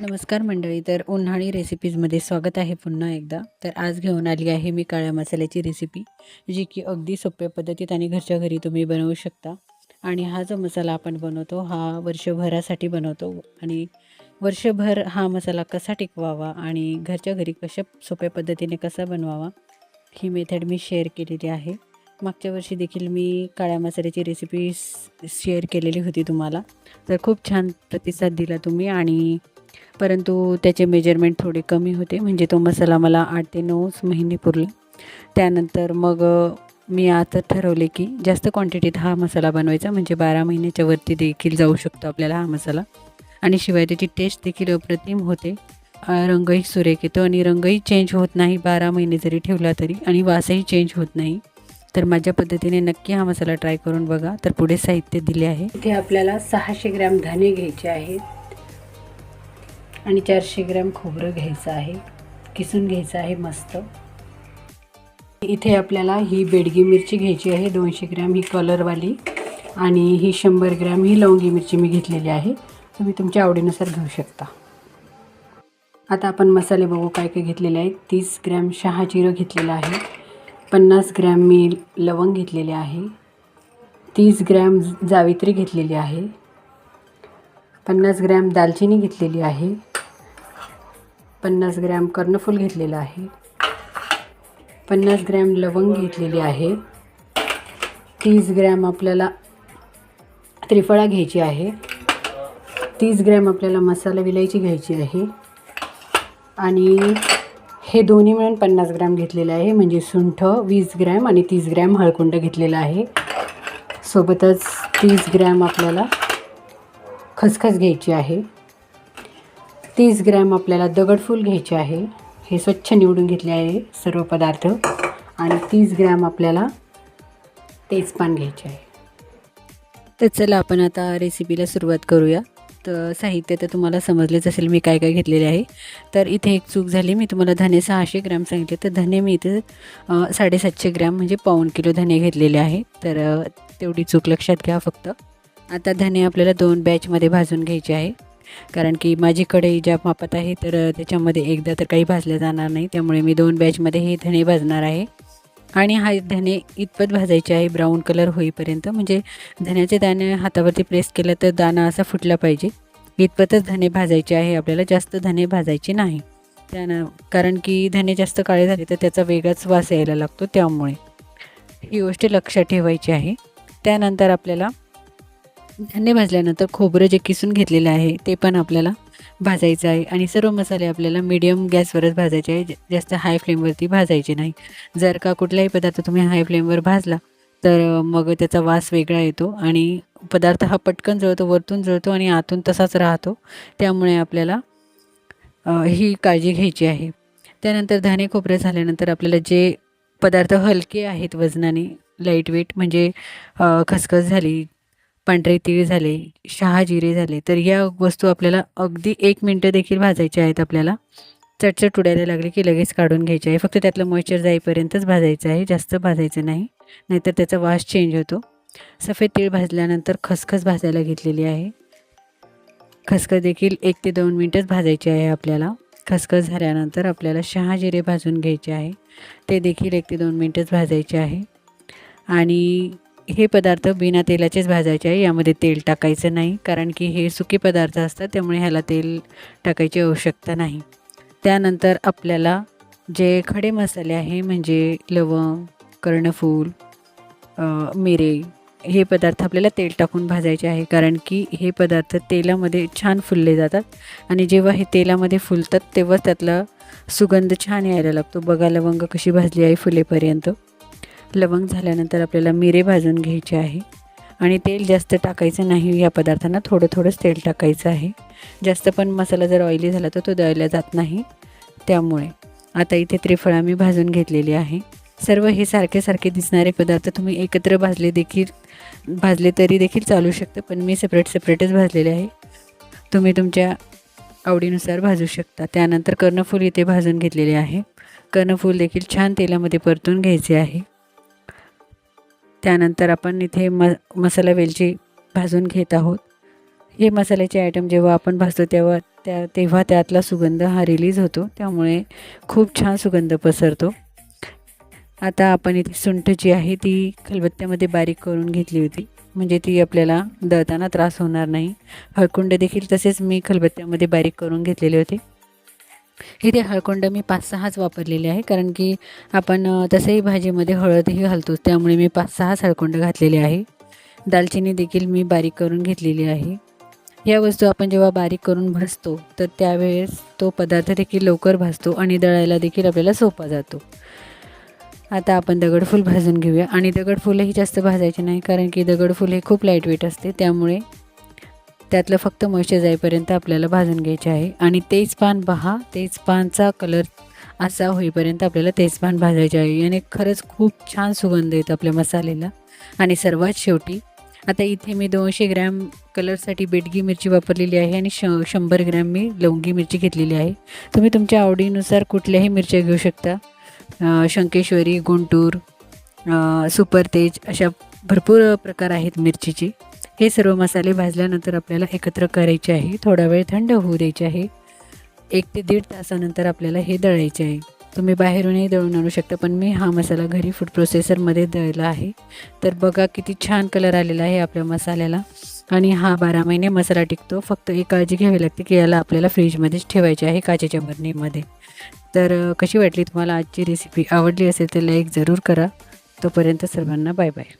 नमस्कार मंडळी. तर उन्हाळी रेसिपीजमध्ये स्वागत आहे पुन्हा एकदा. तर आज घेऊन आली आहे मी काळ्या मसाल्याची रेसिपी, जी की अगदी सोप्या पद्धतीत आणि घरच्या घरी तुम्ही बनवू शकता. आणि हा जो मसाला आपण बनवतो हा वर्षभरासाठी बनवतो आणि वर्षभर हा मसाला कसा टिकवावा आणि घरच्या घरी कशा सोप्या पद्धतीने कसा बनवावा ही मेथड मी शेअर केलेली आहे. मागच्या वर्षी देखील मी काळ्या मसाल्याची रेसिपी शेअर केलेली होती तुम्हाला. तर खूप छान प्रतिसाद दिला तुम्ही आणि परंतु त्याचे मेजरमेंट थोडे कमी होते, म्हणजे तो मसाला मला 8 ते 9 महिने पुरला. त्यानंतर मग मी आता ठरवले की जास्त क्वांटिटीत हा मसाला बनवायचा, म्हणजे 12 महिन्याच्या वरती देखील जाऊ शकतो आपल्याला हा मसाला. आणि शिवाय त्याची टेस्ट देखील अप्रतिम होते. रंगही सुरेख येतो आणि रंगही चेंज होत नाही 12 महिने जरी ठेवला तरी, आणि वासही चेंज होत नाही. तर माझ्या पद्धतीने नक्की हा मसाला ट्राय करून बघा. तर पुढे साहित्य दिले आहे. इथे आपल्याला 600 ग्रॅम धने घ्यायचे आहेत आणि 400 ग्रॅम खोबरं घ्यायचं आहे, किसून घ्यायचं आहे मस्त. इथे आपल्याला ही बेडगी मिरची घ्यायची आहे 200 ग्रॅम ही कलरवाली, आणि ही 100 ग्रॅम ही लवंगी मिरची मी घेतलेली आहे. तुम्ही तुमच्या आवडीनुसार घेऊ शकता. आता आपण मसाले बघू काय काय घेतलेले आहेत. 30 ग्रॅम शहा जिरं घेतलेलं आहे, 50 ग्रॅम मी लवंग घेतलेले आहे, 30 ग्रॅम जावित्री घेतलेली आहे, 50 ग्रॅम दालचिनी घेतलेली आहे, 50 ग्रॅम कर्णफूल घेतलेलं आहे, 50 ग्रॅम लवंग घेतलेली आहे, 30 ग्रॅम आपल्याला त्रिफळा घ्यायची आहे, 30 ग्रॅम आपल्याला मसाला विलायची घ्यायची आहे, आणि हे दोन्ही मिळून 50 ग्रॅम घेतलेलं आहे, म्हणजे सुंठ 20 ग्रॅम आणि 30 ग्रॅम हळकुंड घेतलेलं आहे. सोबतच 30 ग्रॅम आपल्याला खसखस घ्यायची आहे, 30 ग्रॅम आपल्याला दगडफूल घ्यायचे आहे, हे स्वच्छ निवडून घेतले आहे सर्व पदार्थ, आणि 30 ग्रॅम आपल्याला तेजपान घ्यायचे आहे. तर चला आपण आता रेसिपीला सुरुवात करूया. तर साहित्य तर तुम्हाला समजलेच असेल मी काय काय घेतलेले आहे. तर इथे एक चूक झाली, मी तुम्हाला धने 600 ग्रॅम सांगितले, तर धने मी इथे 750 ग्रॅम म्हणजे पाऊण किलो धने घेतलेले आहे. तर तेवढी चूक लक्षात घ्या फक्त. आता धने आपल्याला 2 बॅचमध्ये भाजून घ्यायचे आहे, कारण की माझी कढई ज्या मापात आहे तर त्याच्यामध्ये एकदा तर काही भाजले जाणार नाही, त्यामुळे मी 2 बॅचमध्ये हे धने भाजणार आहे. आणि हा धने इतपत भाजायचे आहे ब्राऊन कलर होईपर्यंत, म्हणजे धण्याचे दाणे हातावरती प्रेस केलं तर दाणा असा फुटला पाहिजे, इतपतच धने भाजायचे आहे आपल्याला, जास्त धने भाजायचे नाही. कारण की धने जास्त काळे झाले तर त्याचा वेगळाच वास यायला लागतो, त्यामुळे ही गोष्ट लक्षात ठेवायची आहे. त्यानंतर आपल्याला धने भाजल्यानंतर खोबरं जे किसून घेतलेलं आहे ते पण आपल्याला भाजायचं आहे, आणि सर्व मसाले आपल्याला मीडियम गॅसवरच भाजायचे आहे, जास्त हाय फ्लेमवरती भाजायचे नाही. जर का कुठलाही पदार्थ तुम्ही हाय फ्लेमवर भाजला तर मग त्याचा वास वेगळा येतो आणि पदार्थ हा पटकन जळतो, वरतून जळतो आणि आतून तसाच राहतो, त्यामुळे आपल्याला ही काळजी घ्यायची आहे. त्यानंतर धने खोबरं झाल्यानंतर आपल्याला जे पदार्थ हलके आहेत वजनाने, लाईट वेट, म्हणजे खसखस झाली, पांढरे तीळ झाले, शहाजिरे झाले, तर या वस्तू आपल्याला अगदी 1 मिनटं देखील भाजायच्या आहेत. आपल्याला चटचट उडायला लागले की लगेच काढून घ्यायचे आहे. फक्त त्यातलं मॉइश्चर जाईपर्यंतच भाजायचं आहे, जास्त भाजायचं नाही, नाहीतर त्याचा वास चेंज होतो. सफेद तीळ भाजल्यानंतर खसखस भाजायला घेतलेली आहे. खसखस देखील 1 ते 2 मिनटच भाजायची आहे आपल्याला. खसखस झाल्यानंतर आपल्याला शहाजिरे भाजून घ्यायचे आहे, ते देखील 1 ते 2 मिनटच भाजायचे आहे. आणि हे पदार्थ बिना तेलाचेच भाजायचे आहे, यामध्ये तेल टाकायचं नाही, कारण की हे सुके पदार्थ असतात, त्यामुळे ह्याला तेल टाकायची आवश्यकता नाही. त्यानंतर आपल्याला जे खडे मसाले आहे, म्हणजे लवंग, कर्णफूल, मिरे, हे पदार्थ आपल्याला तेल टाकून भाजायचे आहे, कारण की हे पदार्थ तेलामध्ये छान फुलले जातात, आणि जेव्हा हे तेलामध्ये फुलतात तेव्हाच त्यातला सुगंध छान यायला लागतो. बघा लवंग कशी भाजली आहे फुलेपर्यंत. लवंग झाल्यानंतर आपल्याला मिरे भाजून घ्यायचे आहे, आणि तेल जास्त टाकायचं नाही या पदार्थांना, थोडं थोडंच तेल टाकायचं आहे. जास्त पण मसाला जर ऑइली झाला तर तो दळला जात नाही, त्यामुळे. आता इथे त्रिफळा मी भाजून घेतलेली आहे. सर्व हे सारखे सारखे दिसणारे पदार्थ तुम्ही एकत्र भाजले तरी देखील चालू शकतं, पण मी सेपरेटच भाजलेले आहे. तुम्ही तुमच्या आवडीनुसार भाजू शकता. त्यानंतर कर्णफूल इथे भाजून घेतलेले आहे. कर्णफूल देखील छान तेलामध्ये परतून घ्यायचे आहे. त्यानंतर आपण इथे मसाला वेलची भाजून घेत आहोत. हे मसाल्याचे आयटम जेव्हा आपण भाजतो तेव्हा त्यातला सुगंध हा रिलीज होतो, त्यामुळे खूप छान सुगंध पसरतो. आता आपण इथे सुंठ जी आहे ती खलबत्त्यामध्ये बारीक करून घेतली होती, म्हणजे ती आपल्याला दळताना त्रास होणार नाही. हळकुंड देखील तसेच मी खलबत्त्यामध्ये बारीक करून घेतलेले होते. इथे हळकुंड मी 5-6च वापरलेले आहे, कारण की आपण तसंही भाजीमध्ये हळदही घालतोच, त्यामुळे मी 5-6च हळकुंड घातलेले आहे. दालचिनी देखील मी बारीक करून घेतलेली आहे. या वस्तू आपण जेव्हा बारीक करून भाजतो तर त्यावेळेस तो पदार्थ देखील लवकर भाजतो आणि दळायला देखील आपल्याला सोपा जातो. आता आपण दगडफूल भाजून घेऊया, आणि दगडफूलही जास्त भाजायचे नाही, कारण की दगडफूल हे खूप लाईटवेट असते, त्यामुळे त्यातलं फक्त मॉइश्चर जाईपर्यंत आपल्याला भाजून घ्यायचे आहे. आणि तेजपान पहा, तेजपानचा कलर असा होईपर्यंत आपल्याला तेजपान भाजायचे आहे, आणि खरंच खूप छान सुगंध येतो आपल्या मसाल्याला. आणि सर्वात शेवटी आता इथे मी 200 ग्रॅम कलरसाठी बेडगी मिरची वापरलेली आहे, आणि 100 ग्रॅम मी लवंगी मिरची घेतलेली आहे. तुम्ही तुमच्या आवडीनुसार कुठल्याही मिरच्या घेऊ शकता. शंकेश्वरी, गुंटूर, सुपर तेज अशा भरपूर प्रकार आहेत मिरचीचे. हे सर्व मसाले भाजल्यानंतर आपल्याला एकत्र करायचे आहे. थोडा वेळ थंड होऊ द्यायचे आहे. 1 ते 1.5 तासानंतर आपल्याला हे दळायचे आहे. तुम्ही बाहेरूनही दळून आणू शकता, पण मी हा मसाला घरी फूड प्रोसेसरमध्ये दळला आहे. तर बघा किती छान कलर आलेला आहे आपल्या मसाल्याला, आणि हा 12 महिने मसाला टिकतो. फक्त एक काळजी घ्यावी लागते की याला आपल्याला फ्रीजमध्येच ठेवायचे आहे, काचेच्या बरणीमध्ये. तर कशी वाटली तुम्हाला आजची रेसिपी? आवडली असेल तर लाईक ज़रूर करा. तोपर्यंत सर्वांना बाय बाय.